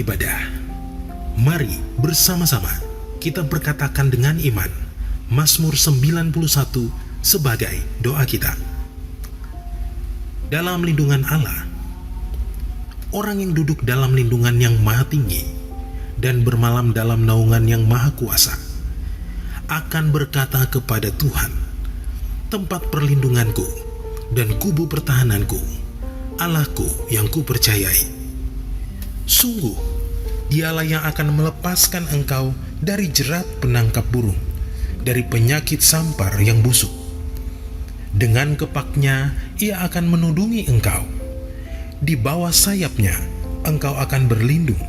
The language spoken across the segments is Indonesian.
beribadah. Mari bersama-sama kita berkatakan dengan iman Mazmur 91 sebagai doa kita. Dalam lindungan Allah, orang yang duduk dalam lindungan yang maha tinggi dan bermalam dalam naungan yang maha kuasa akan berkata kepada Tuhan, tempat perlindunganku dan kubu pertahananku, Allahku yang kupercayai. Sungguh, Dialah yang akan melepaskan engkau dari jerat penangkap burung, dari penyakit sampar yang busuk. Dengan kepaknya Ia akan menudungi engkau. Di bawah sayapnya engkau akan berlindung.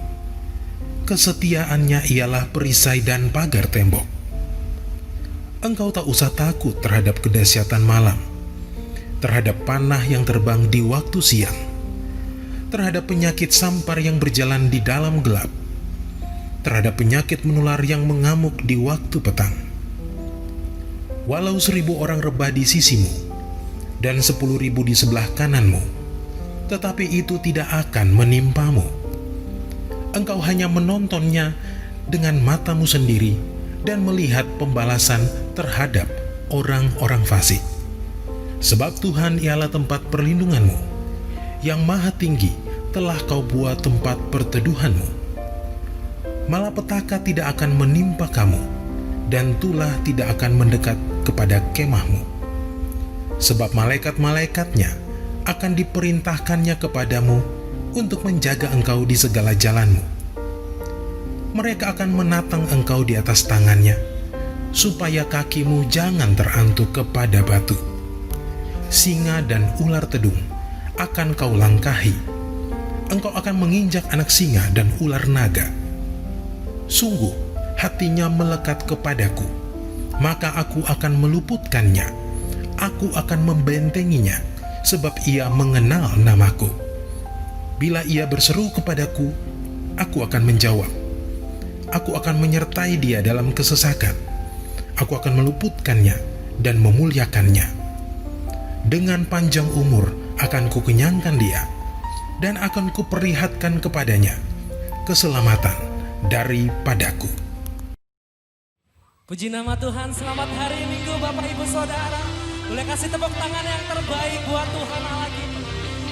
Kesetiaannya ialah perisai dan pagar tembok. Engkau tak usah takut terhadap kedahsyatan malam, terhadap panah yang terbang di waktu siang, terhadap penyakit sampar yang berjalan di dalam gelap, terhadap penyakit menular yang mengamuk di waktu petang. Walau 1.000 orang rebah di sisimu dan 10.000 di sebelah kananmu, tetapi itu tidak akan menimpamu. Engkau hanya menontonnya dengan matamu sendiri dan melihat pembalasan terhadap orang-orang fasik. Sebab Tuhan ialah tempat perlindunganmu, yang maha tinggi telah kau buat tempat perteduhanmu. Malapetaka tidak akan menimpa kamu, dan tulah tidak akan mendekat kepada kemahmu. Sebab malaikat-malaikatnya akan diperintahkannya kepadamu untuk menjaga engkau di segala jalanmu. Mereka akan menatang engkau di atas tangannya, supaya kakimu jangan terantuk kepada batu. Singa dan ular tedung akan kau langkahi. Engkau akan menginjak anak singa dan ular naga. Sungguh, hatinya melekat kepadaku, maka aku akan meluputkannya. Aku akan membentenginya, sebab ia mengenal namaku. Bila ia berseru kepadaku, aku akan menjawab. Aku akan menyertai dia dalam kesesakan. Aku akan meluputkannya dan memuliakannya. Dengan panjang umur akan kukenyangkan dia, dan akan kuperlihatkan kepadanya keselamatan daripadaku. Puji nama Tuhan, selamat hari Minggu Bapak Ibu Saudara. Boleh kasih tepuk tangan yang terbaik buat Tuhan Allah kita.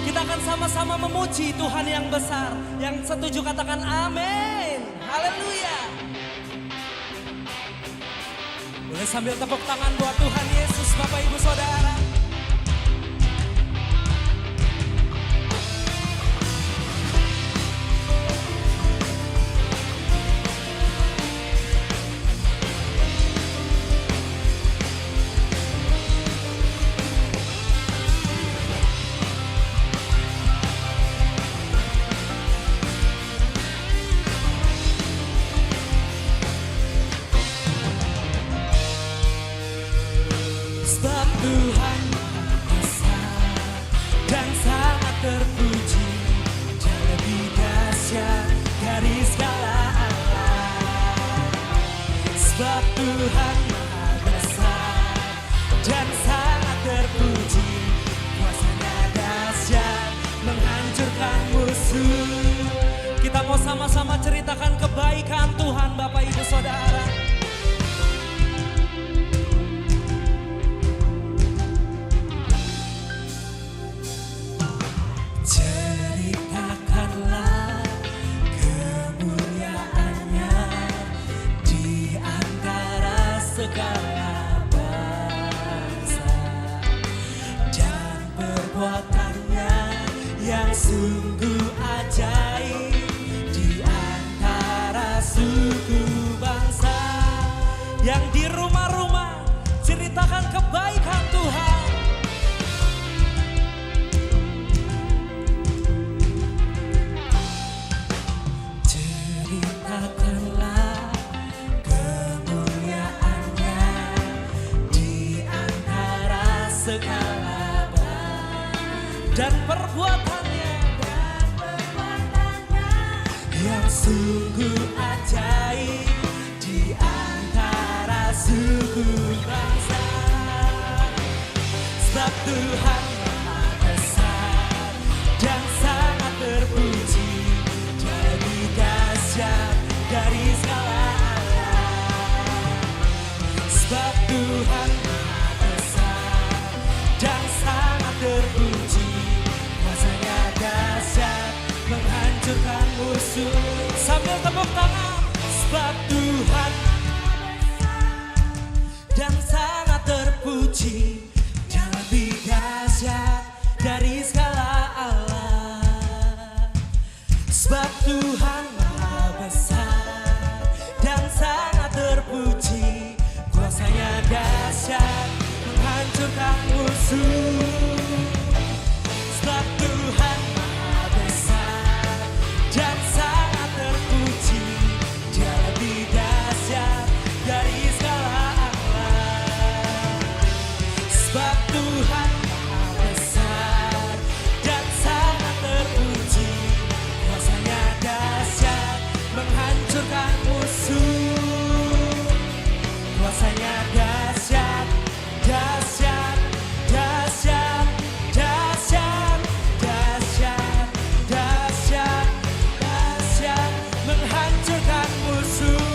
Kita akan sama-sama memuji Tuhan yang besar. Yang setuju katakan amin. Haleluya. Boleh sambil tepuk tangan buat Tuhan Yesus Bapak Ibu Saudara. Sebab Tuhan besar dan sangat terpuji, Dia lebih dahsyat dari segala alam. Sebab Tuhan maha besar dan sangat terpuji, kuasa-Nya dahsyat menghancurkan musuh. Kita mau sama-sama ceritakan kebaikan Tuhan Bapak Ibu Saudara. Ceritakanlah kemuliaan-Nya di antara segala bangsa, dan perbuatan-Nya yang sungguh ajaib di antara suku Sebab Tuhan dan sangat terpuji, Dia lebih dahsyat dari segala Allah. Sebab Tuhan Maha besar dan sangat terpuji, kuasanya dahsyat menghancurkan musuh. Sebab Tuhan Maha besar dan sangat terpuji, Dia lebih dahsyat dari segala Allah. Sebab Tuhan Maha besar dan sangat terpuji, kuasanya dahsyat menghancurkan musuh. Kuasanya dahsyat, dahsyat, dahsyat, dahsyat, dahsyat, dahsyat, dahsyat, menghancurkan musuh.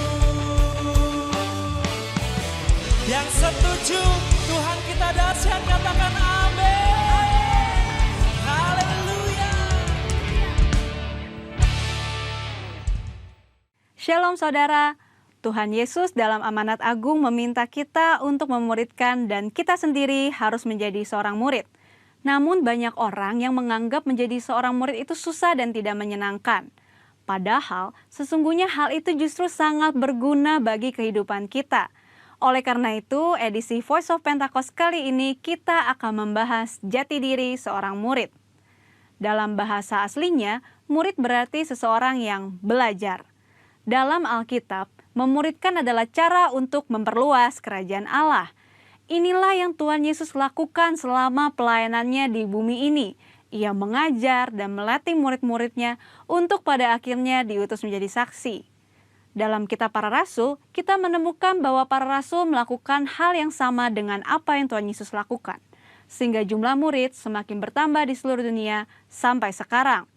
Yang setuju Tuhan kita dahsyat, katakan amin. Haleluya. Shalom saudara, Tuhan Yesus dalam amanat agung meminta kita untuk memuridkan dan kita sendiri harus menjadi seorang murid. Namun banyak orang yang menganggap menjadi seorang murid itu susah dan tidak menyenangkan. Padahal sesungguhnya hal itu justru sangat berguna bagi kehidupan kita. Oleh karena itu, edisi Voice of Pentecost kali ini kita akan membahas jati diri seorang murid. Dalam bahasa aslinya, murid berarti seseorang yang belajar. Dalam Alkitab, memuridkan adalah cara untuk memperluas kerajaan Allah. Inilah yang Tuhan Yesus lakukan selama pelayanannya di bumi ini. Ia mengajar dan melatih murid-muridnya untuk pada akhirnya diutus menjadi saksi. Dalam kitab para rasul, kita menemukan bahwa para rasul melakukan hal yang sama dengan apa yang Tuhan Yesus lakukan. Sehingga jumlah murid semakin bertambah di seluruh dunia sampai sekarang.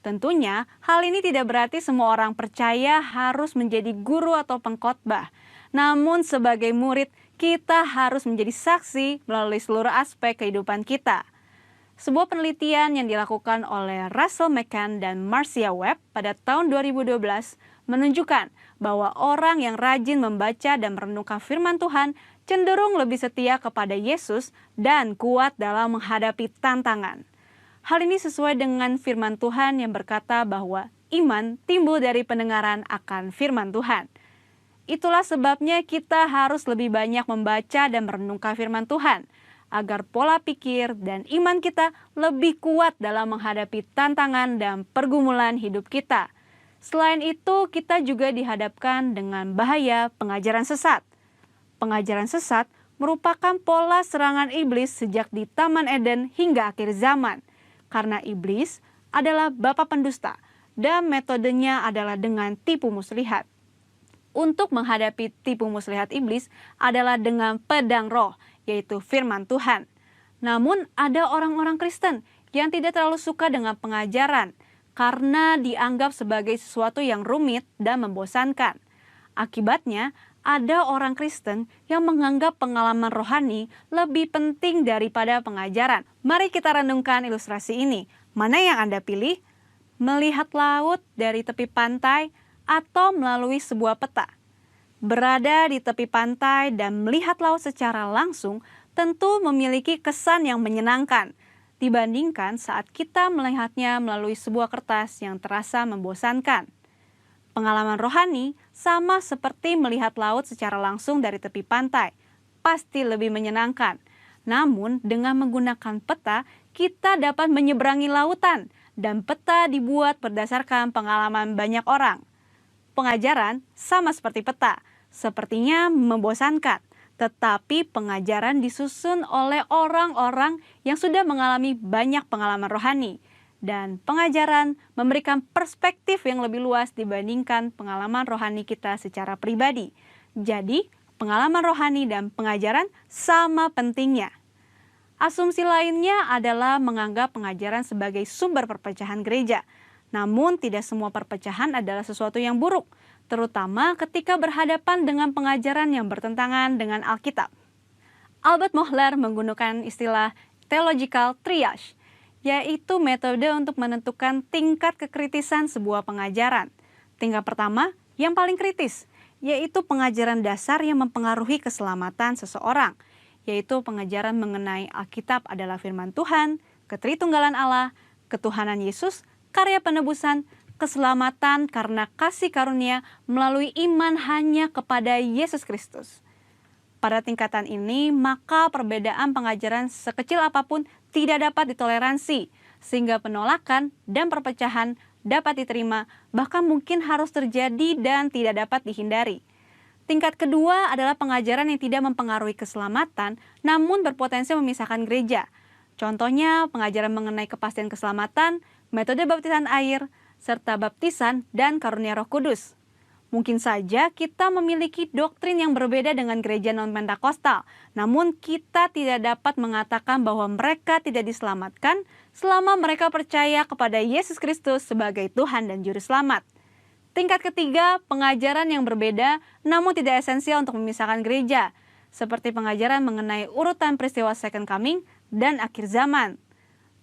Tentunya, hal ini tidak berarti semua orang percaya harus menjadi guru atau pengkhotbah. Namun sebagai murid, kita harus menjadi saksi melalui seluruh aspek kehidupan kita. Sebuah penelitian yang dilakukan oleh Russell McCann dan Marcia Webb pada tahun 2012 menunjukkan bahwa orang yang rajin membaca dan merenungkan firman Tuhan cenderung lebih setia kepada Yesus dan kuat dalam menghadapi tantangan. Hal ini sesuai dengan firman Tuhan yang berkata bahwa iman timbul dari pendengaran akan firman Tuhan. Itulah sebabnya kita harus lebih banyak membaca dan merenungkan firman Tuhan, agar pola pikir dan iman kita lebih kuat dalam menghadapi tantangan dan pergumulan hidup kita. Selain itu, kita juga dihadapkan dengan bahaya pengajaran sesat. Pengajaran sesat merupakan pola serangan iblis sejak di Taman Eden hingga akhir zaman. Karena iblis adalah bapa pendusta dan metodenya adalah dengan tipu muslihat. Untuk menghadapi tipu muslihat iblis adalah dengan pedang roh, yaitu firman Tuhan. Namun ada orang-orang Kristen yang tidak terlalu suka dengan pengajaran karena dianggap sebagai sesuatu yang rumit dan membosankan. Akibatnya, ada orang Kristen yang menganggap pengalaman rohani lebih penting daripada pengajaran. Mari kita renungkan ilustrasi ini. Mana yang Anda pilih? Melihat laut dari tepi pantai atau melalui sebuah peta? Berada di tepi pantai dan melihat laut secara langsung tentu memiliki kesan yang menyenangkan dibandingkan saat kita melihatnya melalui sebuah kertas yang terasa membosankan. Pengalaman rohani sama seperti melihat laut secara langsung dari tepi pantai, pasti lebih menyenangkan. Namun dengan menggunakan peta, kita dapat menyeberangi lautan dan peta dibuat berdasarkan pengalaman banyak orang. Pengajaran sama seperti peta, sepertinya membosankan, tetapi pengajaran disusun oleh orang-orang yang sudah mengalami banyak pengalaman rohani. Dan pengajaran memberikan perspektif yang lebih luas dibandingkan pengalaman rohani kita secara pribadi. Jadi, pengalaman rohani dan pengajaran sama pentingnya. Asumsi lainnya adalah menganggap pengajaran sebagai sumber perpecahan gereja. Namun, tidak semua perpecahan adalah sesuatu yang buruk, terutama ketika berhadapan dengan pengajaran yang bertentangan dengan Alkitab. Albert Mohler menggunakan istilah theological triage, yaitu metode untuk menentukan tingkat kekritisan sebuah pengajaran. Tingkat pertama, Yang paling kritis, yaitu pengajaran dasar yang mempengaruhi keselamatan seseorang, yaitu pengajaran mengenai Alkitab adalah firman Tuhan, ketritunggalan Allah, ketuhanan Yesus, karya penebusan, keselamatan karena kasih karunia melalui iman hanya kepada Yesus Kristus. Pada tingkatan ini, maka perbedaan pengajaran sekecil apapun tidak dapat ditoleransi, sehingga penolakan dan perpecahan dapat diterima, bahkan mungkin harus terjadi dan tidak dapat dihindari. Tingkat kedua adalah pengajaran yang tidak mempengaruhi keselamatan, namun berpotensi memisahkan gereja. Contohnya, pengajaran mengenai kepastian keselamatan, metode baptisan air, serta baptisan dan karunia Roh Kudus. Mungkin saja kita memiliki doktrin yang berbeda dengan gereja non-Pentakosta, namun kita tidak dapat mengatakan bahwa mereka tidak diselamatkan selama mereka percaya kepada Yesus Kristus sebagai Tuhan dan Juru Selamat. Tingkat ketiga, pengajaran yang berbeda namun tidak esensial untuk memisahkan gereja, seperti pengajaran mengenai urutan peristiwa Second Coming dan akhir zaman.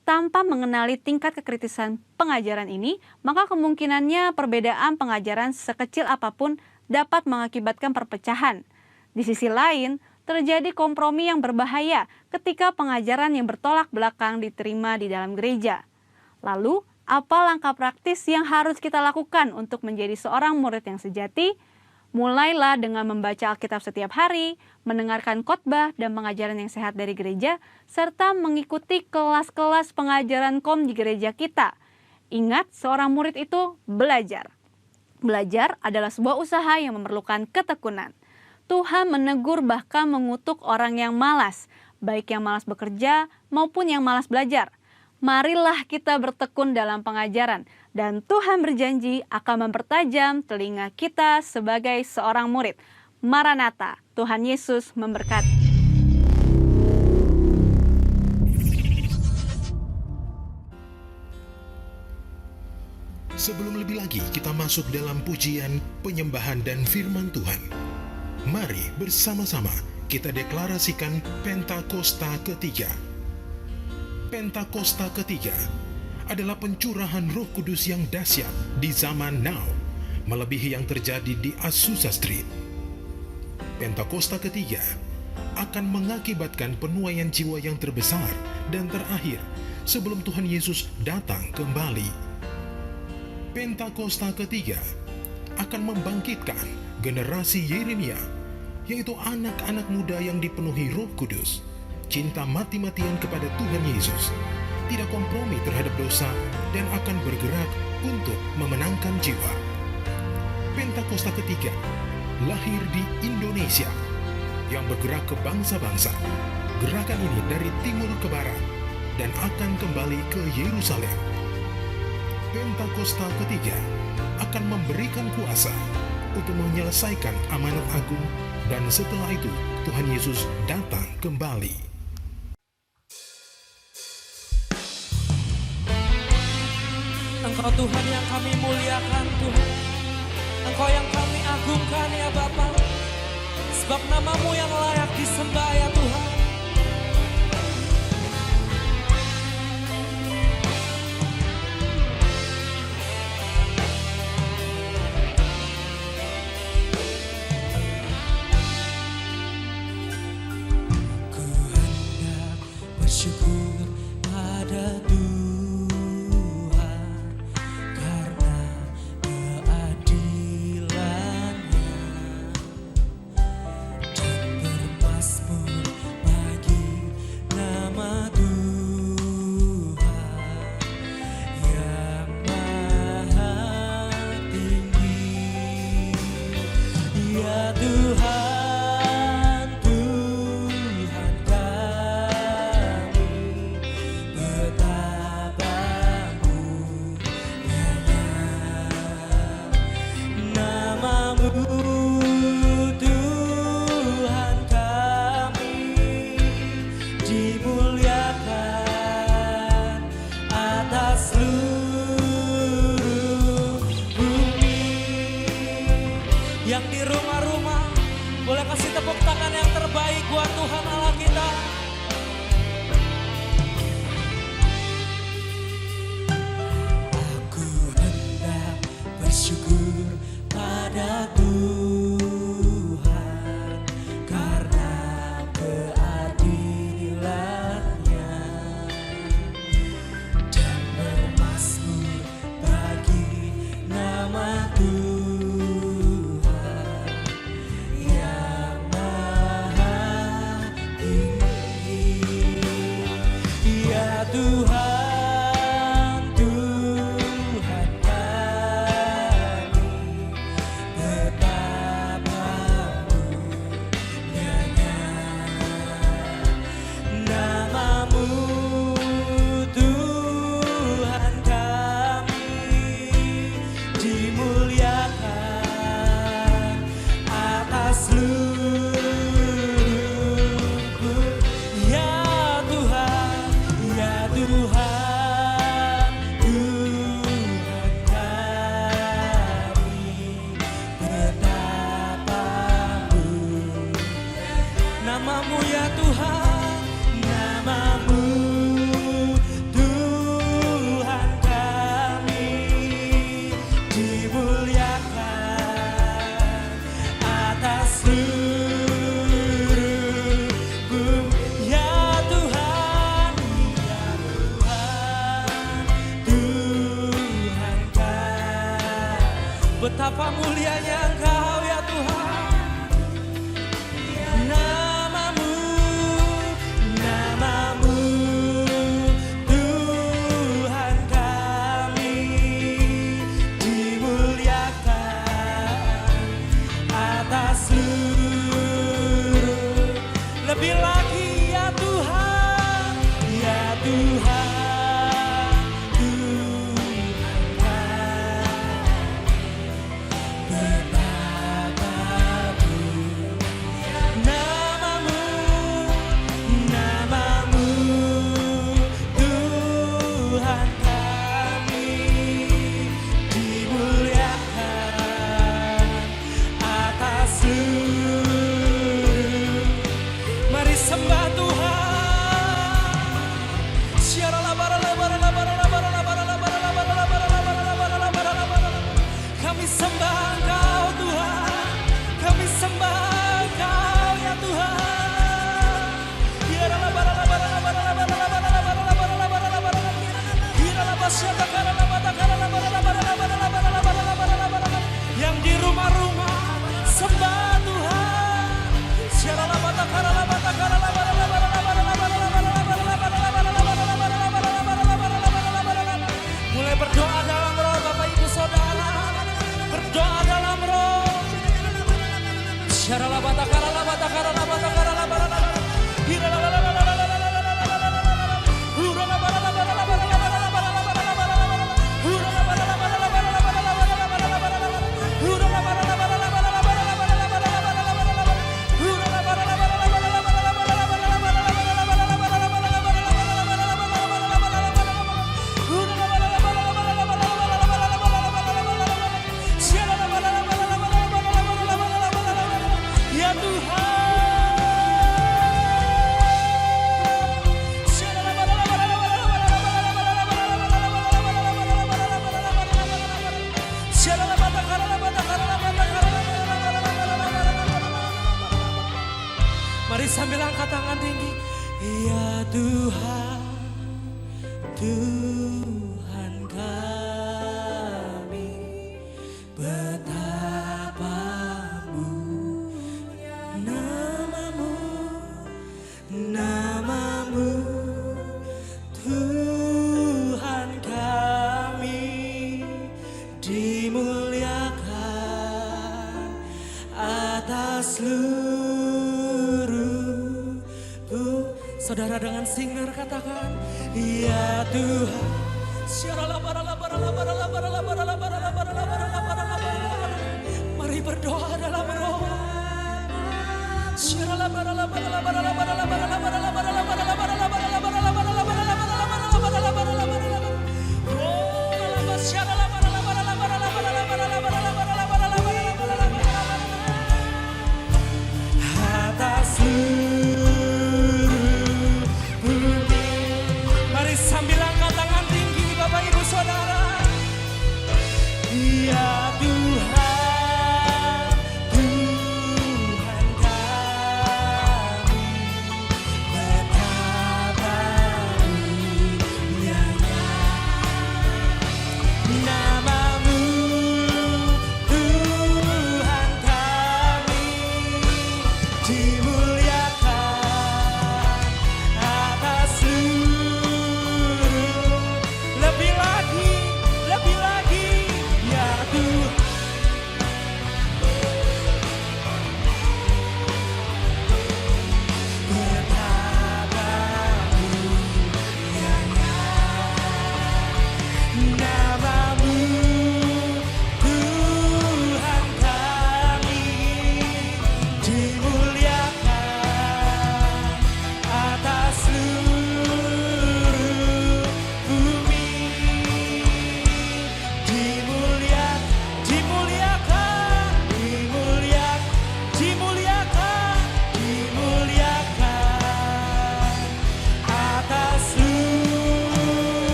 Tanpa mengenali tingkat kekritisan pengajaran ini, maka kemungkinannya perbedaan pengajaran sekecil apapun dapat mengakibatkan perpecahan. Di sisi lain, terjadi kompromi yang berbahaya ketika pengajaran yang bertolak belakang diterima di dalam gereja. Lalu, apa langkah praktis yang harus kita lakukan untuk menjadi seorang murid yang sejati? Mulailah dengan membaca Alkitab setiap hari, mendengarkan khotbah dan pengajaran yang sehat dari gereja, serta mengikuti kelas-kelas pengajaran KOM di gereja kita. Ingat, seorang murid itu belajar. Belajar adalah sebuah usaha yang memerlukan ketekunan. Tuhan menegur bahkan mengutuk orang yang malas, baik yang malas bekerja maupun yang malas belajar. Marilah kita bertekun dalam pengajaran, dan Tuhan berjanji akan mempertajam telinga kita sebagai seorang murid. Maranatha, Tuhan Yesus memberkati. Sebelum lebih lagi kita masuk dalam pujian, penyembahan dan firman Tuhan, mari bersama-sama kita deklarasikan Pentakosta ketiga. Pentakosta ketiga adalah pencurahan Roh Kudus yang dahsyat di zaman now, melebihi yang terjadi di Azusa Street. Pentakosta ketiga akan mengakibatkan penuaian jiwa yang terbesar dan terakhir sebelum Tuhan Yesus datang kembali. Pentakosta ketiga akan membangkitkan generasi Yeremia, yaitu anak-anak muda yang dipenuhi Roh Kudus, cinta mati-matian kepada Tuhan Yesus, tidak kompromi terhadap dosa, dan akan bergerak untuk memenangkan jiwa. Pentakosta ketiga lahir di Indonesia yang bergerak ke bangsa-bangsa. Gerakan ini dari timur ke barat dan akan kembali ke Yerusalem. Pentakosta ketiga akan memberikan kuasa untuk menyelesaikan amanat agung, dan setelah itu Tuhan Yesus datang kembali. Engkau Tuhan yang kami muliakan Tuhan, Engkau yang kami agungkan ya Bapa, sebab nama-Mu yang layak disembah ya Tuhan. Ku hendak bersyukur pada Tuhan karena keadilan-Nya, dan bermazmur bagi nama Tuhan yang maha tinggi. Ya Tuhan, Tuhan kami, betapa mulianya nama-Mu Tuhan kami, dimuliakan atas seluruh bumi. Yang di rumah-rumah boleh kasih tepuk tangan yang terbaik buat Tuhan Allah kita. Aku hendak bersyukur pada Namamu ya Tuhan, namamu Tuhan kami dimuliakan atas seluruh bumi. Ya Tuhan, ya Tuhan, Tuhan kami. Betapa mulianya Engkau ya Tuhan. Namamu, namamu Tuhan kami dimuliakan atas seluruh. Lebih lagi ya Tuhan, ya Tuhan, Tuhan kami. Betapa namamu, namamu Tuhan kami dimuliakan atas seluruh. Mari sembah Tuhan. Kami sembah Engkau Tuhan, kami sembah Engkau ya Tuhan. Yang di rumah-rumah sembah Tuhan. Mulai berdoa dalam roh Bapak Ibu Saudara, berdoa dalam roh. Ya Mari sambil angkat tangan tinggi. Ya Tuhan, Tuhan kami, betapa mulia namamu, namamu Tuhan kami dimuliakan atas seluruh. Saudara dengan singer katakan, ya Tuhan. Mari berdoa dalam roh. Atas sambil angkat tangan tinggi Bapak Ibu Saudara. Ya Tuhan, Tuhan kami, betapa mulianya namamu, Tuhan kami dimuliakan atas lebih lagi, ya Tuhan. Betapa mulianya namamu, Tuhan kami dimuliakan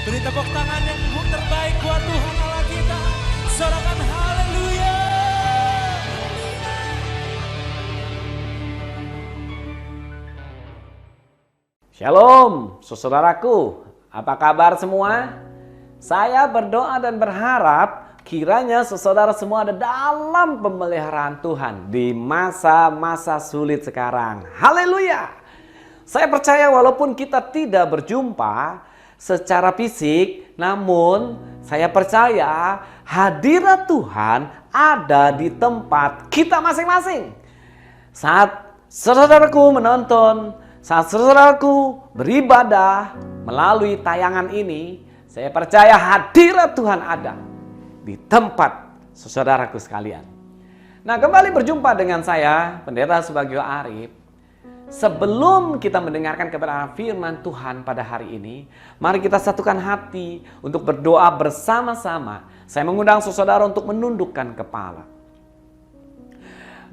Beri tepuk tangan yang terbaik buat Tuhan Allah kita. Sorakan haleluya. Shalom, saudaraku. Apa kabar semua? Saya berdoa dan berharap kiranya saudara semua ada dalam pemeliharaan Tuhan di masa-masa sulit sekarang. Haleluya! Saya percaya walaupun kita tidak berjumpa secara fisik, namun saya percaya hadirat Tuhan ada di tempat kita masing-masing. Saat saudaraku menonton, saat saudaraku beribadah melalui tayangan ini, saya percaya hadirat Tuhan ada di tempat saudaraku sekalian. Nah, kembali berjumpa dengan saya, Pendeta Subagio Arif. Sebelum kita mendengarkan kebenaran firman Tuhan pada hari ini, mari kita satukan hati untuk berdoa bersama-sama. Saya mengundang saudara untuk menundukkan kepala.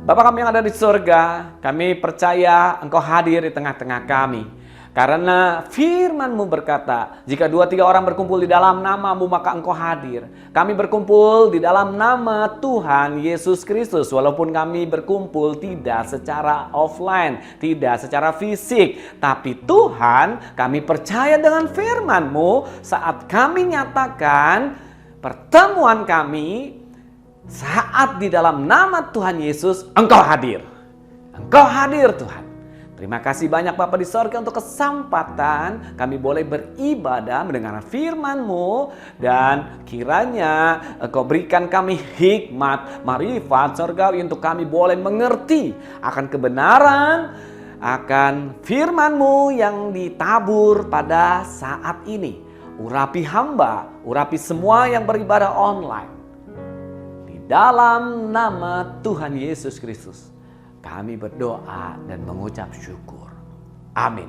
Bapa kami yang ada di surga, kami percaya Engkau hadir di tengah-tengah kami. Karena firman-Mu berkata, jika 2-3 orang berkumpul di dalam nama-Mu, maka Engkau hadir. Kami berkumpul di dalam nama Tuhan Yesus Kristus. Walaupun kami berkumpul tidak secara offline, tidak secara fisik. Tapi Tuhan, kami percaya dengan firman-Mu saat kami nyatakan pertemuan kami, saat di dalam nama Tuhan Yesus, Engkau hadir. Engkau hadir Tuhan. Terima kasih banyak Bapa di sorga untuk kesempatan kami boleh beribadah mendengar firman-Mu. Dan kiranya Engkau berikan kami hikmat, marifat sorgawi untuk kami boleh mengerti akan kebenaran, akan firman-Mu yang ditabur pada saat ini. Urapi hamba, urapi semua yang beribadah online. Di dalam nama Tuhan Yesus Kristus kami berdoa dan mengucap syukur. Amin.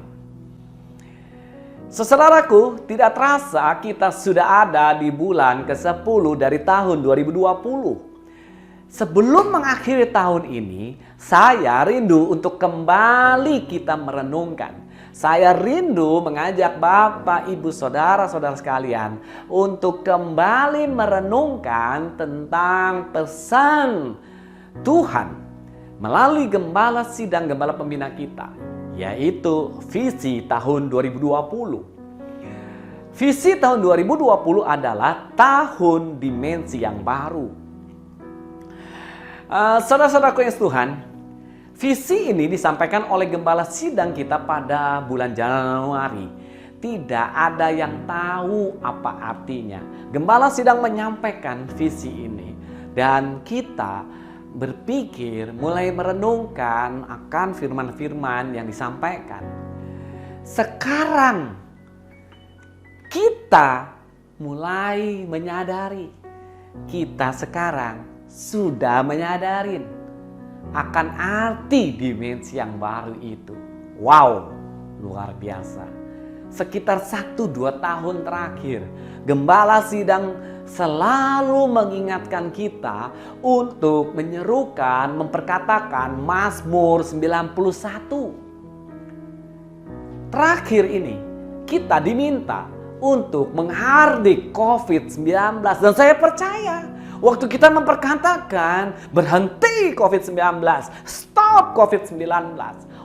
Saudaraku, tidak terasa kita sudah ada di bulan ke-10 dari tahun 2020. Sebelum mengakhiri tahun ini, saya rindu untuk kembali kita merenungkan. Saya rindu mengajak Bapak, Ibu, Saudara-saudara sekalian untuk kembali merenungkan tentang pesan Tuhan melalui gembala sidang gembala pembina kita, yaitu visi tahun 2020. Visi tahun 2020 adalah tahun dimensi yang baru. Saudara-saudaraku yang Tuhan, visi ini disampaikan oleh gembala sidang kita pada bulan Januari. Tidak ada yang tahu apa artinya. Gembala sidang menyampaikan visi ini dan kita berpikir, mulai merenungkan akan firman-firman yang disampaikan. Sekarang kita mulai menyadari, kita sekarang sudah menyadarin akan arti dimensi yang baru itu. Wow, luar biasa. Sekitar 1-2 tahun terakhir, gembala sidang selalu mengingatkan kita untuk menyerukan, memperkatakan Mazmur 91. Terakhir ini, kita diminta untuk menghardik COVID-19. Dan saya percaya, waktu kita memperkatakan berhenti COVID-19, stop COVID-19.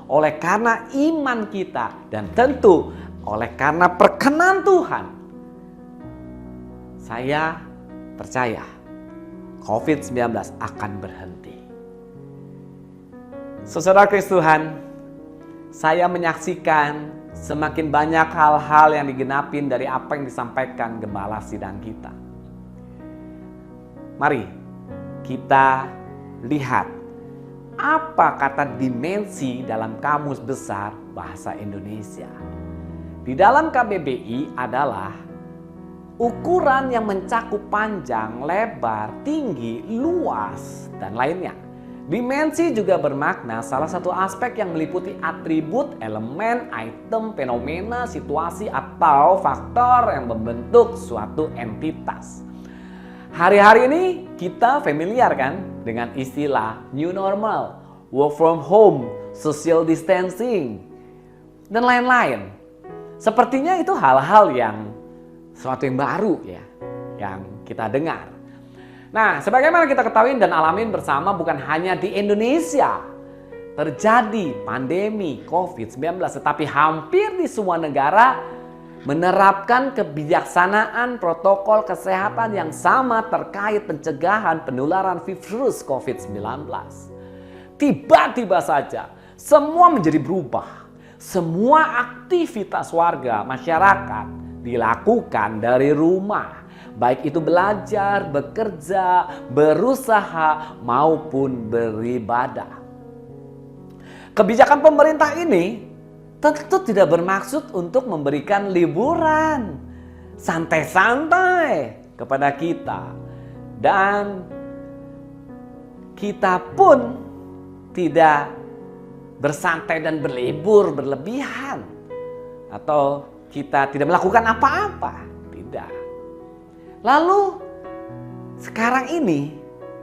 Oleh karena iman kita dan tentu oleh karena perkenan Tuhan, saya percaya COVID-19 akan berhenti. Saudara Kristus Tuhan, saya menyaksikan semakin banyak hal-hal yang digenapin dari apa yang disampaikan gembala sidang kita. Mari kita lihat apa kata dimensi dalam Kamus Besar Bahasa Indonesia. Di dalam KBBI adalah ukuran yang mencakup panjang, lebar, tinggi, luas, dan lainnya. Dimensi juga bermakna salah satu aspek yang meliputi atribut, elemen, item, fenomena, situasi, atau faktor yang membentuk suatu entitas. Hari-hari ini kita familiar kan dengan istilah new normal, work from home, social distancing, dan lain-lain. Sepertinya itu hal-hal yang sesuatu yang baru ya, yang kita dengar. Nah, sebagaimana kita ketahui dan alamin bersama, bukan hanya di Indonesia terjadi pandemi COVID-19, tetapi hampir di semua negara menerapkan kebijaksanaan protokol kesehatan yang sama terkait pencegahan penularan virus COVID-19. Tiba-tiba saja semua menjadi berubah. Semua aktivitas warga masyarakat dilakukan dari rumah. Baik itu belajar, bekerja, berusaha, maupun beribadah. Kebijakan pemerintah ini tentu tidak bermaksud untuk memberikan liburan santai-santai kepada kita. Dan kita pun tidak bersantai dan berlibur berlebihan. Atau kita tidak melakukan apa-apa. Tidak. Lalu sekarang ini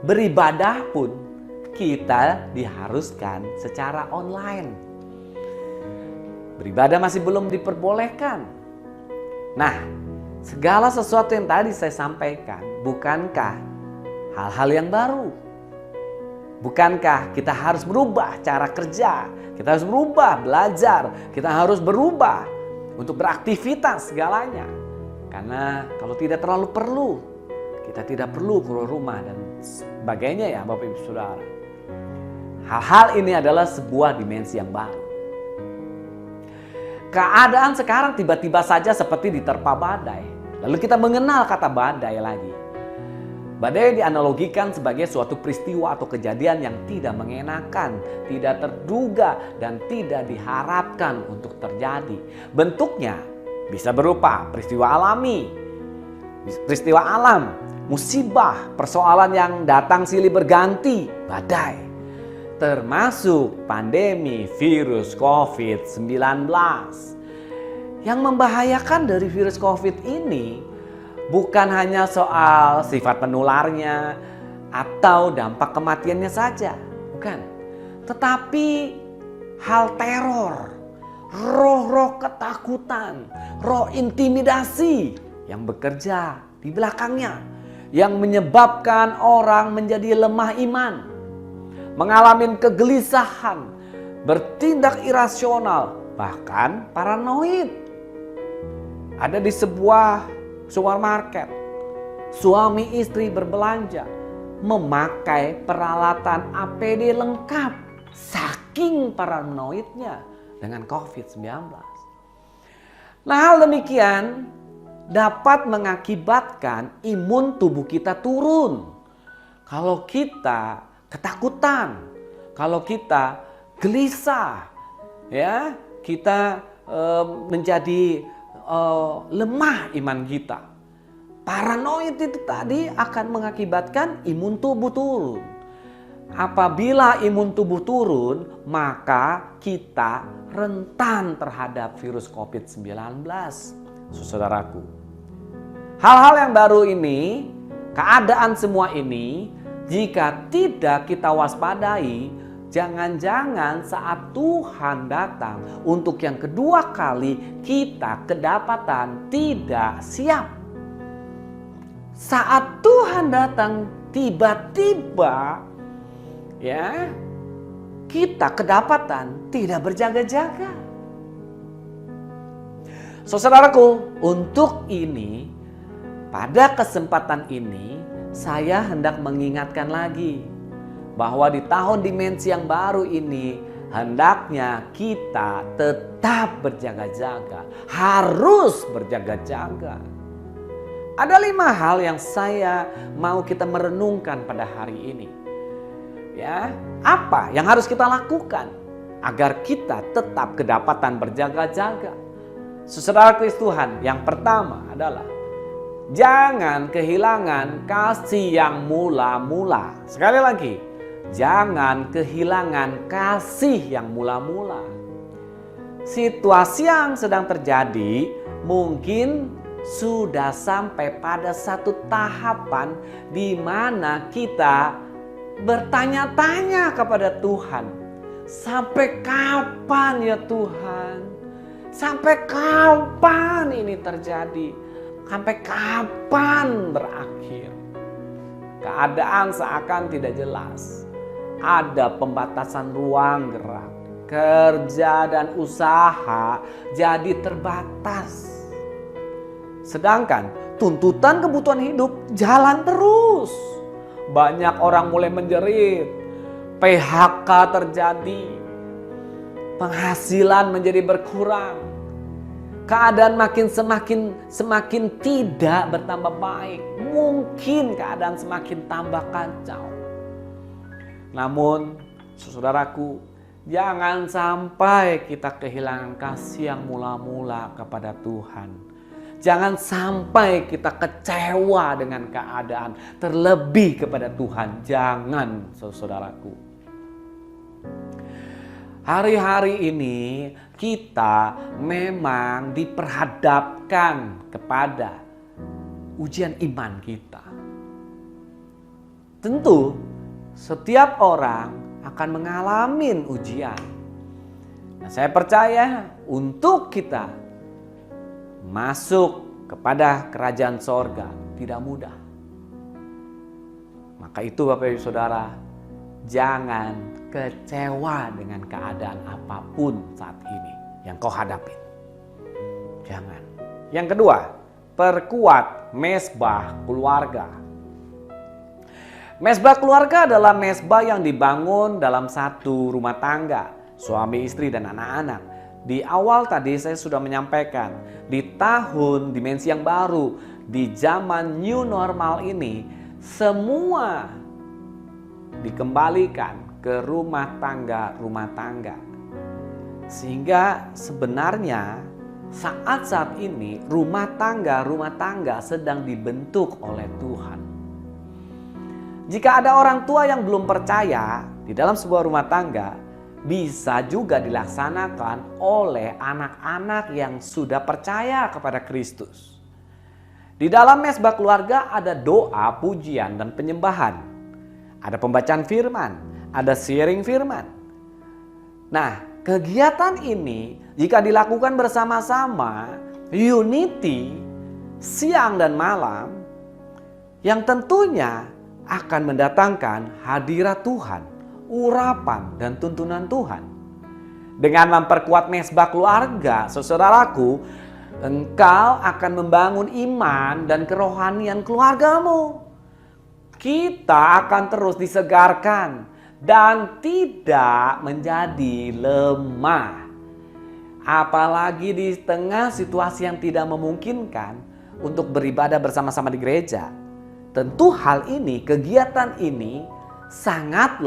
beribadah pun kita diharuskan secara online. Beribadah masih belum diperbolehkan. Nah, segala sesuatu yang tadi saya sampaikan, bukankah hal-hal yang baru? Bukankah kita harus berubah cara kerja? Kita harus berubah belajar. Kita harus berubah untuk beraktivitas segalanya. Karena kalau tidak terlalu perlu, kita tidak perlu keluar rumah dan sebagainya ya Bapak Ibu Saudara. Hal-hal ini adalah sebuah dimensi yang baru. Keadaan sekarang tiba-tiba saja seperti diterpa badai. Lalu kita mengenal kata badai lagi. Badai dianalogikan sebagai suatu peristiwa atau kejadian yang tidak mengenakan, tidak terduga, dan tidak diharapkan untuk terjadi. Bentuknya bisa berupa peristiwa alami, peristiwa alam, musibah, persoalan yang datang silih berganti, badai. Termasuk pandemi virus COVID-19. Yang membahayakan dari virus COVID ini bukan hanya soal sifat penularnya atau dampak kematiannya saja, bukan. Tetapi hal teror, roh-roh ketakutan, roh intimidasi yang bekerja di belakangnya, yang menyebabkan orang menjadi lemah iman, mengalami kegelisahan, bertindak irasional, bahkan paranoid. Ada di sebuah supermarket, suami istri berbelanja, memakai peralatan APD lengkap, saking paranoidnya dengan COVID-19. Nah, hal demikian dapat mengakibatkan imun tubuh kita turun. Kalau kita ketakutan, kalau kita gelisah, ya, kita menjadi lemah iman kita. Paranoid itu tadi akan mengakibatkan imun tubuh turun. Apabila imun tubuh turun, maka kita rentan terhadap virus COVID-19. Saudaraku, hal-hal yang baru ini, keadaan semua ini, jika tidak kita waspadai, jangan-jangan saat Tuhan datang untuk yang kedua kali, kita kedapatan tidak siap. Saat Tuhan datang tiba-tiba, ya, kita kedapatan tidak berjaga-jaga. Saudaraku, untuk ini, pada kesempatan ini, saya hendak mengingatkan lagi bahwa di tahun dimensi yang baru ini, hendaknya kita tetap berjaga-jaga, harus berjaga-jaga. Ada 5 hal yang saya mau kita merenungkan pada hari ini. Ya, apa yang harus kita lakukan agar kita tetap kedapatan berjaga-jaga? Saudara Kristus Tuhan, yang pertama adalah jangan kehilangan kasih yang mula-mula. Sekali lagi, jangan kehilangan kasih yang mula-mula. Situasi yang sedang terjadi mungkin sudah sampai pada satu tahapan di mana kita bertanya-tanya kepada Tuhan. Sampai kapan ya Tuhan? Sampai kapan ini terjadi? Sampai kapan berakhir? Keadaan seakan tidak jelas. Ada pembatasan ruang gerak. Kerja dan usaha jadi terbatas. Sedangkan tuntutan kebutuhan hidup jalan terus. Banyak orang mulai menjerit. PHK terjadi. Penghasilan menjadi berkurang. Keadaan semakin tidak bertambah baik. Mungkin keadaan semakin tambah kacau. Namun, saudaraku, jangan sampai kita kehilangan kasih yang mula-mula kepada Tuhan. Jangan sampai kita kecewa dengan keadaan, terlebih kepada Tuhan. Jangan, saudaraku. Hari-hari ini kita memang diperhadapkan kepada ujian iman kita. Tentu setiap orang akan mengalami ujian. Nah, saya percaya untuk kita masuk kepada kerajaan sorga tidak mudah. Maka itu Bapak Ibu Saudara, jangan kecewa dengan keadaan apapun saat ini yang kau hadapi. Jangan. Yang kedua, perkuat mezbah keluarga. Mezbah keluarga adalah mezbah yang dibangun dalam satu rumah tangga, suami, istri, dan anak-anak. Di awal tadi saya sudah menyampaikan, di tahun dimensi yang baru, di zaman new normal ini, semua dikembalikan ke rumah tangga. Sehingga sebenarnya saat ini rumah tangga sedang dibentuk oleh Tuhan. Jika ada orang tua yang belum percaya di dalam sebuah rumah tangga, bisa juga dilaksanakan oleh anak-anak yang sudah percaya kepada Kristus. Di dalam mezbah keluarga ada doa, pujian, dan penyembahan. Ada pembacaan firman, ada sharing firman. Nah, kegiatan ini jika dilakukan bersama-sama, unity, siang dan malam, yang tentunya akan mendatangkan hadirat Tuhan, urapan dan tuntunan Tuhan. Dengan memperkuat mezbah keluarga, saudaraku, engkau akan membangun iman dan kerohanian keluargamu. Kita akan terus disegarkan dan tidak menjadi lemah. Apalagi di tengah situasi yang tidak memungkinkan untuk beribadah bersama-sama di gereja. Tentu hal ini, kegiatan ini sangat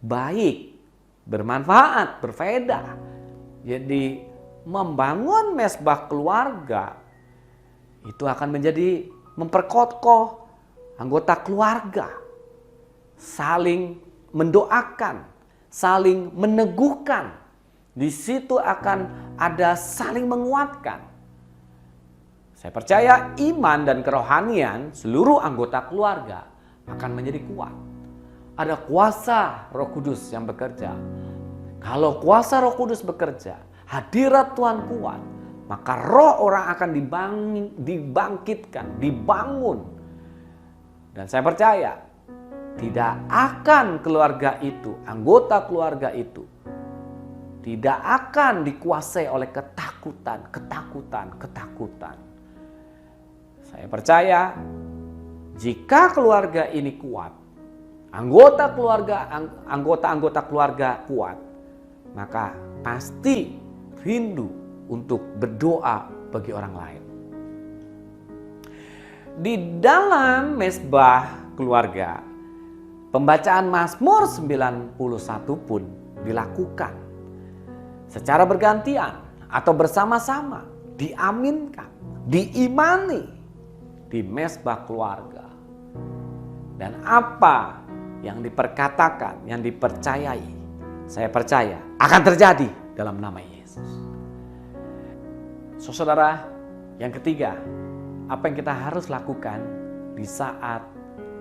baik, bermanfaat, berfaedah. Jadi membangun mezbah keluarga itu akan menjadi memperkokoh anggota keluarga, saling mendoakan, saling meneguhkan. Di situ akan ada saling menguatkan. Saya percaya iman dan kerohanian seluruh anggota keluarga akan menjadi kuat. Ada kuasa Roh Kudus yang bekerja. Kalau kuasa Roh Kudus bekerja, hadirat Tuhan kuat, maka roh orang akan dibangkitkan, dibangun. Dan saya percaya tidak akan keluarga itu, anggota keluarga itu, tidak akan dikuasai oleh ketakutan. Saya percaya jika keluarga ini kuat, anggota keluarga kuat, maka pasti rindu untuk berdoa bagi orang lain. Di dalam mezbah keluarga, pembacaan Mazmur 91 pun dilakukan secara bergantian atau bersama-sama, diaminkan, diimani di mezbah keluarga. Dan apa yang diperkatakan, yang dipercayai, saya percaya akan terjadi dalam nama Yesus. Saudara, yang ketiga, apa yang kita harus lakukan di saat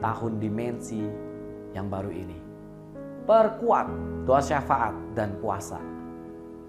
tahun dimensi yang baru ini? Perkuat doa syafaat dan puasa.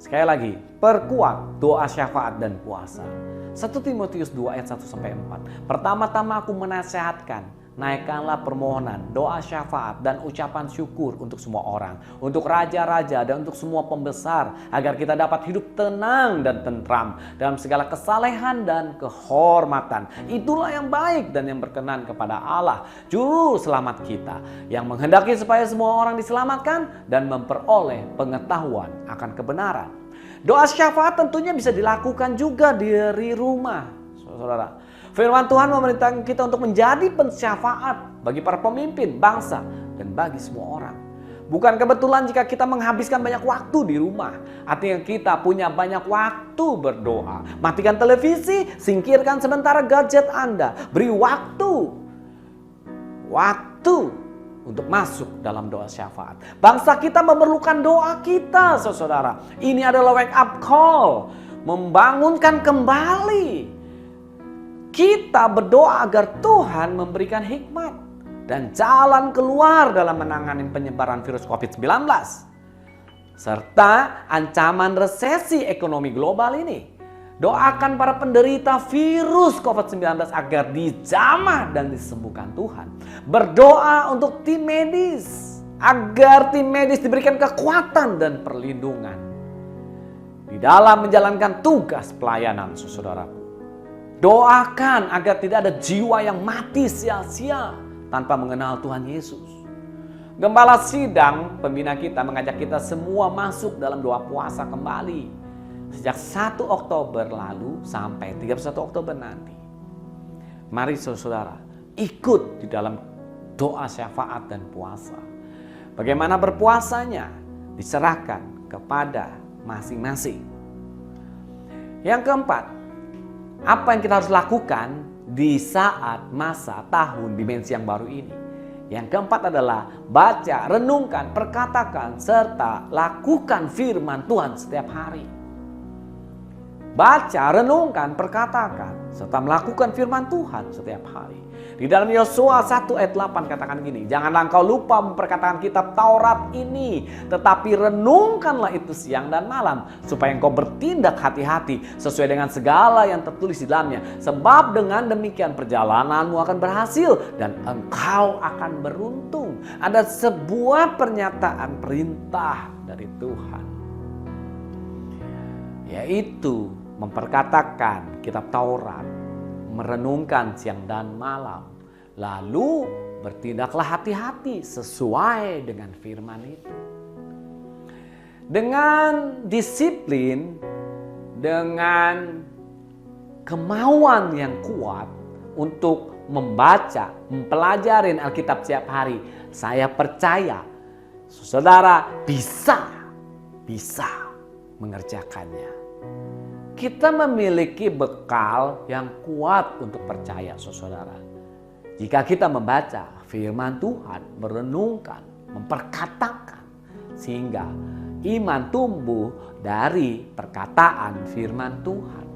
Sekali lagi, perkuat doa syafaat dan puasa. 1 Timotius 2 ayat 1-4. Pertama-tama aku menasehatkan, naikkanlah permohonan, doa syafaat dan ucapan syukur untuk semua orang, untuk raja-raja dan untuk semua pembesar, agar kita dapat hidup tenang dan tentram dalam segala kesalehan dan kehormatan. Itulah yang baik dan yang berkenan kepada Allah, juru selamat kita, yang menghendaki supaya semua orang diselamatkan dan memperoleh pengetahuan akan kebenaran. Doa syafaat tentunya bisa dilakukan juga dari rumah, saudara. Firman Tuhan memerintahkan kita untuk menjadi pensyafaat bagi para pemimpin, bangsa, dan bagi semua orang. Bukan kebetulan jika kita menghabiskan banyak waktu di rumah. Artinya kita punya banyak waktu berdoa. Matikan televisi, singkirkan sementara gadget Anda. Beri waktu untuk masuk dalam doa syafaat. Bangsa kita memerlukan doa kita, saudara. Ini adalah wake up call, membangunkan kembali. Kita berdoa agar Tuhan memberikan hikmat dan jalan keluar dalam menangani penyebaran virus COVID-19 serta ancaman resesi ekonomi global ini. Doakan para penderita virus COVID-19 agar dijamah dan disembuhkan Tuhan. Berdoa untuk tim medis agar tim medis diberikan kekuatan dan perlindungan di dalam menjalankan tugas pelayanan, saudaraku. Doakan agar tidak ada jiwa yang mati sia-sia tanpa mengenal Tuhan Yesus. Gembala sidang pembina kita mengajak kita semua masuk dalam doa puasa kembali sejak 1 Oktober lalu sampai 31 Oktober nanti. Mari saudara ikut di dalam doa syafaat dan puasa. Bagaimana berpuasanya diserahkan kepada masing-masing. Yang keempat, apa yang kita harus lakukan di saat masa tahun dimensi yang baru ini? Yang keempat adalah baca, renungkan, perkatakan, serta lakukan firman Tuhan setiap hari. Baca, renungkan, perkatakan, serta melakukan firman Tuhan setiap hari. Di dalam Yosua 1 ayat 8 katakan gini, janganlah engkau lupa memperkatakan kitab Taurat ini, tetapi renungkanlah itu siang dan malam, supaya engkau bertindak hati-hati sesuai dengan segala yang tertulis di dalamnya. Sebab dengan demikian perjalananmu akan berhasil dan engkau akan beruntung. Ada sebuah pernyataan perintah dari Tuhan, yaitu memperkatakan kitab Taurat, merenungkan siang dan malam, lalu bertindaklah hati-hati sesuai dengan firman itu. Dengan disiplin, dengan kemauan yang kuat untuk membaca, mempelajari Alkitab setiap hari, saya percaya saudara bisa mengerjakannya. Kita memiliki bekal yang kuat untuk percaya, saudara. Jika kita membaca firman Tuhan, merenungkan, memperkatakan, sehingga iman tumbuh dari perkataan firman Tuhan.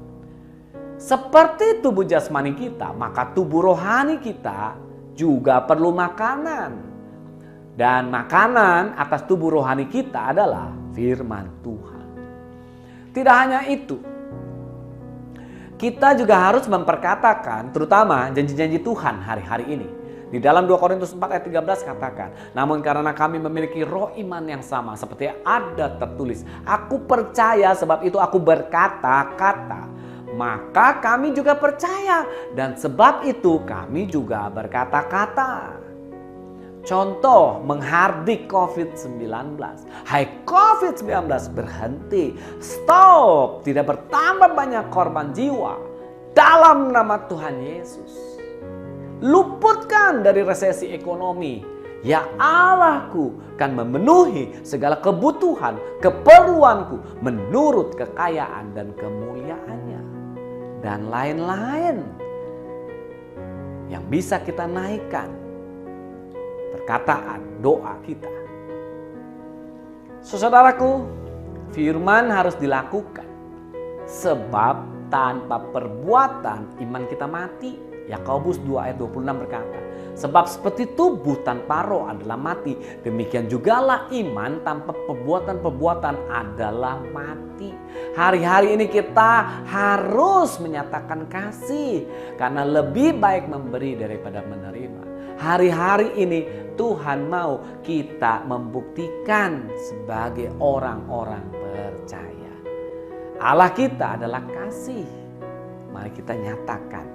Seperti tubuh jasmani kita, maka tubuh rohani kita juga perlu makanan. Dan makanan atas tubuh rohani kita adalah firman Tuhan. Tidak hanya itu, kita juga harus memperkatakan terutama janji-janji Tuhan hari-hari ini. Di dalam 2 Korintus 4 ayat 13 katakan, namun karena kami memiliki roh iman yang sama seperti ada tertulis, aku percaya sebab itu aku berkata-kata. Maka kami juga percaya dan sebab itu kami juga berkata-kata. Contoh menghardik COVID-19. Hai COVID-19 berhenti. Stop. Tidak bertambah banyak korban jiwa. Dalam nama Tuhan Yesus. Luputkan dari resesi ekonomi. Ya Allahku kan memenuhi segala kebutuhan, keperluanku menurut kekayaan dan kemuliaannya. Dan lain-lain yang bisa kita naikkan. Perkataan doa kita. Saudaraku, firman harus dilakukan. Sebab tanpa perbuatan iman kita mati. Yakobus 2 ayat 26 berkata, sebab seperti tubuh tanpa roh adalah mati, demikian jugalah iman tanpa perbuatan-perbuatan adalah mati. Hari-hari ini kita harus menyatakan kasih, karena lebih baik memberi daripada menerima. Hari-hari ini Tuhan mau kita membuktikan sebagai orang-orang percaya. Allah kita adalah kasih. Mari kita nyatakan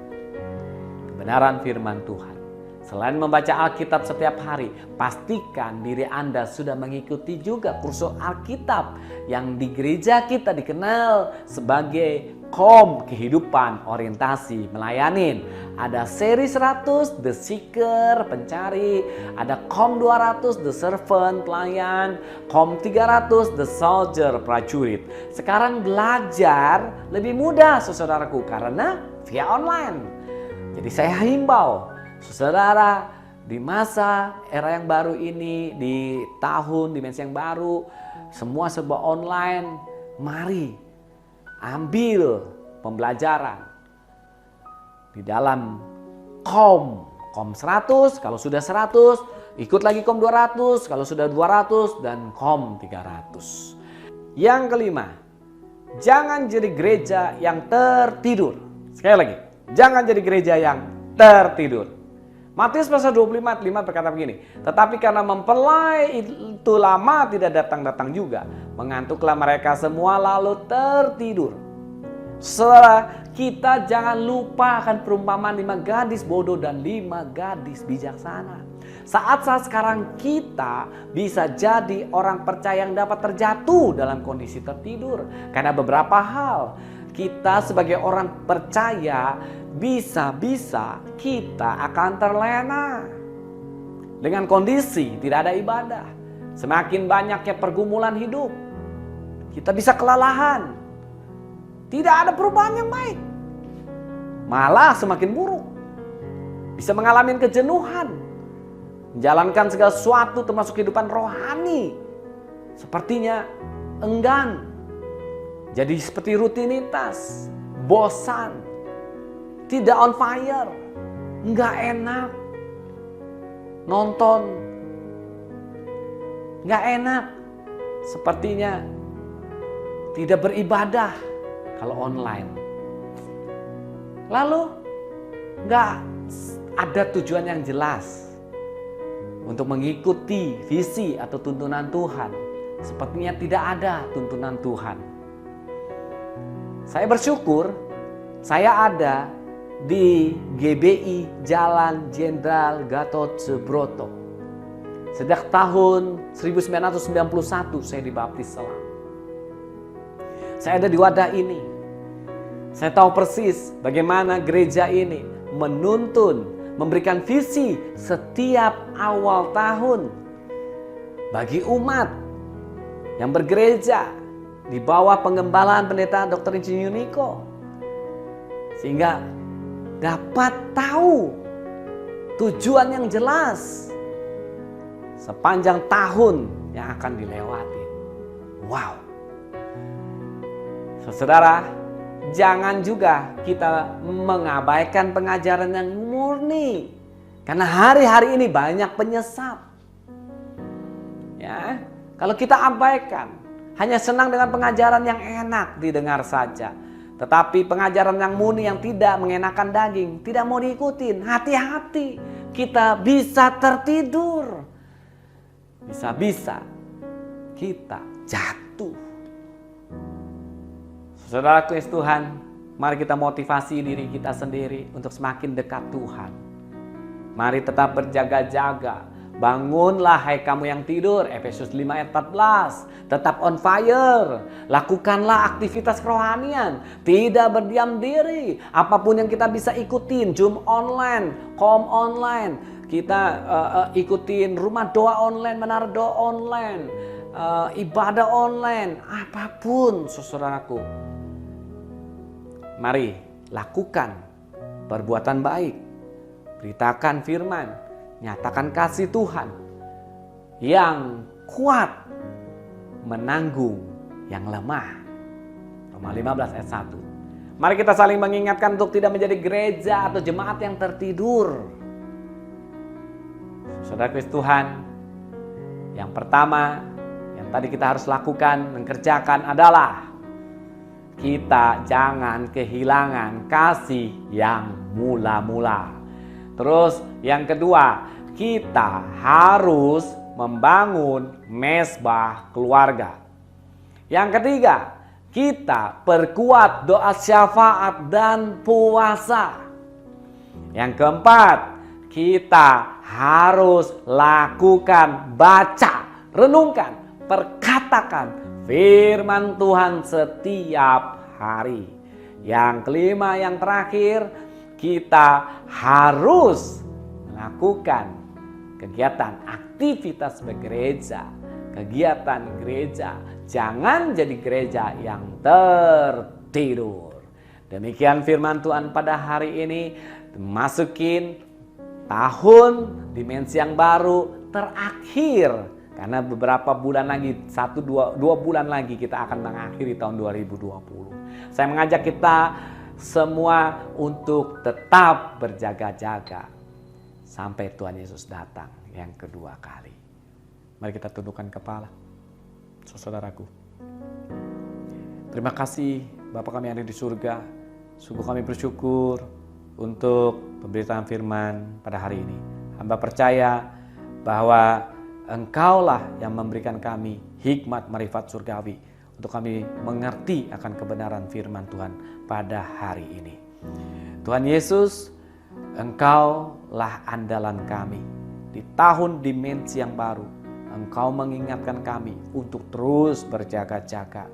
kebenaran firman Tuhan. Selain membaca Alkitab setiap hari, pastikan diri Anda sudah mengikuti juga kursus Alkitab yang di gereja kita dikenal sebagai KOM, kehidupan orientasi melayanin. Ada seri 100 The Seeker, pencari. Ada KOM 200 The Servant, pelayan. KOM 300 The Soldier, prajurit. Sekarang belajar lebih mudah saudaraku karena via online. Jadi saya himbau saudara, di masa era yang baru ini, di tahun dimensi yang baru, semua serba online. Mari ambil pembelajaran di dalam KOM 100, kalau sudah 100, ikut lagi KOM 200, kalau sudah 200, dan KOM 300. Yang kelima, jangan jadi gereja yang tertidur. Sekali lagi, jangan jadi gereja yang tertidur. Matius pasal 25 ayat 5 berkata begini, tetapi karena mempelai itu lama tidak datang-datang juga, mengantuklah mereka semua lalu tertidur. Saudara, kita jangan lupa akan perumpamaan 5 gadis bodoh dan 5 gadis bijaksana. Saat-saat sekarang kita bisa jadi orang percaya yang dapat terjatuh dalam kondisi tertidur. Karena beberapa hal, kita sebagai orang percaya bisa-bisa kita akan terlena dengan kondisi tidak ada ibadah. Semakin banyaknya pergumulan hidup, kita bisa kelelahan. Tidak ada perubahan yang baik, malah semakin buruk. Bisa mengalami kejenuhan, menjalankan segala sesuatu termasuk kehidupan rohani sepertinya enggan. Jadi seperti rutinitas, bosan, tidak on fire, nggak enak nonton, nggak enak, sepertinya tidak beribadah kalau online. Lalu nggak ada tujuan yang jelas untuk mengikuti visi atau tuntunan Tuhan. Sepertinya tidak ada tuntunan Tuhan. Saya bersyukur saya ada di GBI Jalan Jenderal Gatot Subroto. Sejak tahun 1991 saya dibaptis Selam. Saya ada di wadah ini. Saya tahu persis bagaimana gereja ini menuntun, memberikan visi setiap awal tahun bagi umat yang bergereja di bawah pengembalaan pendeta Dr. Insinyur Niko, sehingga dapat tahu tujuan yang jelas sepanjang tahun yang akan dilewati. Wow. Saudara, jangan juga kita mengabaikan pengajaran yang murni, karena hari-hari ini banyak penyesat. Ya, kalau kita abaikan, hanya senang dengan pengajaran yang enak didengar saja, tetapi pengajaran yang murni yang tidak mengenakan daging tidak mau diikutin, hati-hati, kita bisa tertidur, bisa-bisa kita jatuh. Saudara Kristus Tuhan, mari kita motivasi diri kita sendiri untuk semakin dekat Tuhan. Mari tetap berjaga-jaga. Bangunlah hai kamu yang tidur, Efesus 5 ayat 14. Tetap on fire. Lakukanlah aktivitas kerohanian. Tidak berdiam diri. Apapun yang kita bisa ikutin, Zoom online, KOM online. Kita ikutin rumah doa online, menara doa online, ibadah online. Apapun saudaraku. Mari lakukan perbuatan baik. Beritakan firman. Nyatakan kasih Tuhan yang kuat menanggung yang lemah. Roma 15 ayat 1. Mari kita saling mengingatkan untuk tidak menjadi gereja atau jemaat yang tertidur. Saudara Kristus Tuhan, yang pertama yang tadi kita harus lakukan, mengerjakan adalah kita jangan kehilangan kasih yang mula-mula. Terus yang kedua, kita harus membangun mezbah keluarga. Yang ketiga, kita perkuat doa syafaat dan puasa. Yang keempat, kita harus lakukan, baca, renungkan, perkatakan firman Tuhan setiap hari. Yang kelima, yang terakhir, kita harus melakukan kegiatan aktivitas bergereja, kegiatan gereja. Jangan jadi gereja yang tertidur. Demikian firman Tuhan pada hari ini. Masukin tahun dimensi yang baru terakhir. Karena beberapa bulan lagi, 1-2 bulan lagi kita akan mengakhiri tahun 2020. Saya mengajak kita semua untuk tetap berjaga-jaga sampai Tuhan Yesus datang yang kedua kali. Mari kita tundukkan kepala. Saudaraku, terima kasih Bapa kami yang ada di surga. Sungguh kami bersyukur untuk pemberitaan firman pada hari ini. Hamba percaya bahwa Engkaulah yang memberikan kami hikmat marifat surgawi untuk kami mengerti akan kebenaran firman Tuhan pada hari ini. Tuhan Yesus, Engkaulah andalan kami di tahun dimensi yang baru. Engkau mengingatkan kami untuk terus berjaga-jaga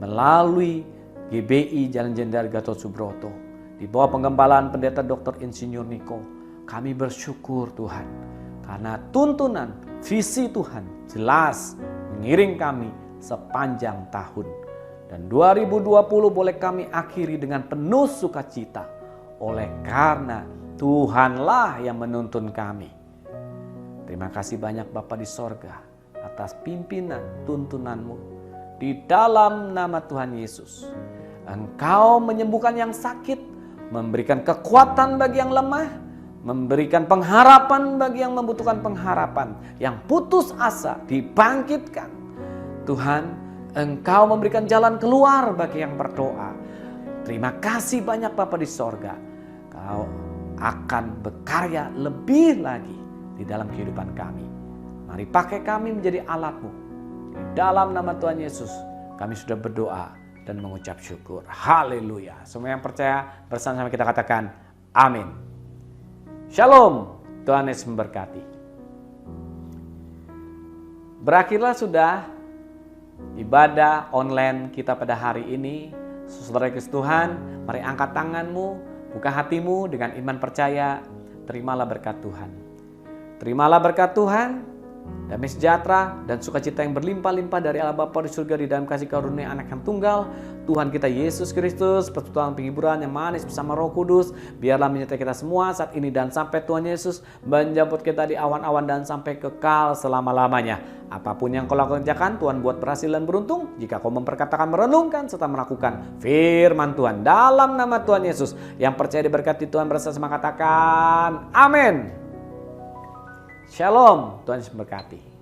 melalui GBI Jalan Jenderal Gatot Subroto di bawah penggembalaan Pendeta Dr. Insinyur Niko. Kami bersyukur Tuhan karena tuntunan visi Tuhan jelas mengiring kami sepanjang tahun. Dan 2020 boleh kami akhiri dengan penuh sukacita oleh karena Tuhanlah yang menuntun kami. Terima kasih banyak Bapa di sorga atas pimpinan tuntunanmu. Di dalam nama Tuhan Yesus, Engkau menyembuhkan yang sakit, memberikan kekuatan bagi yang lemah, memberikan pengharapan bagi yang membutuhkan pengharapan, yang putus asa dibangkitkan. Tuhan, Engkau memberikan jalan keluar bagi yang berdoa. Terima kasih banyak Bapa di sorga. Kau akan berkarya lebih lagi di dalam kehidupan kami. Mari pakai kami menjadi alat-Mu. Di dalam nama Tuhan Yesus, kami sudah berdoa dan mengucap syukur. Haleluya. Semua yang percaya bersama-sama kita katakan amin. Shalom. Tuhan Yesus memberkati. Berakhirlah sudah ibadah online kita pada hari ini. Saudara Kristus Tuhan, mari angkat tanganmu, buka hatimu dengan iman percaya. Terimalah berkat Tuhan. Terimalah berkat Tuhan, damai sejahtera dan sukacita yang berlimpah-limpah dari Allah Bapa di surga di dalam kasih karunia Anak yang tunggal, Tuhan kita Yesus Kristus, persekutuan penghiburan yang manis bersama Roh Kudus, biarlah menyertai kita semua saat ini dan sampai Tuhan Yesus menjemput kita di awan-awan dan sampai kekal selama-lamanya. Apapun yang kau kerjakan, Tuhan buat berhasil dan beruntung jika kau memperkatakan, merenungkan, serta melakukan firman Tuhan. Dalam nama Tuhan Yesus, yang percaya diberkati Tuhan bersama katakan amin. Shalom, Tuhan Yesus memberkati.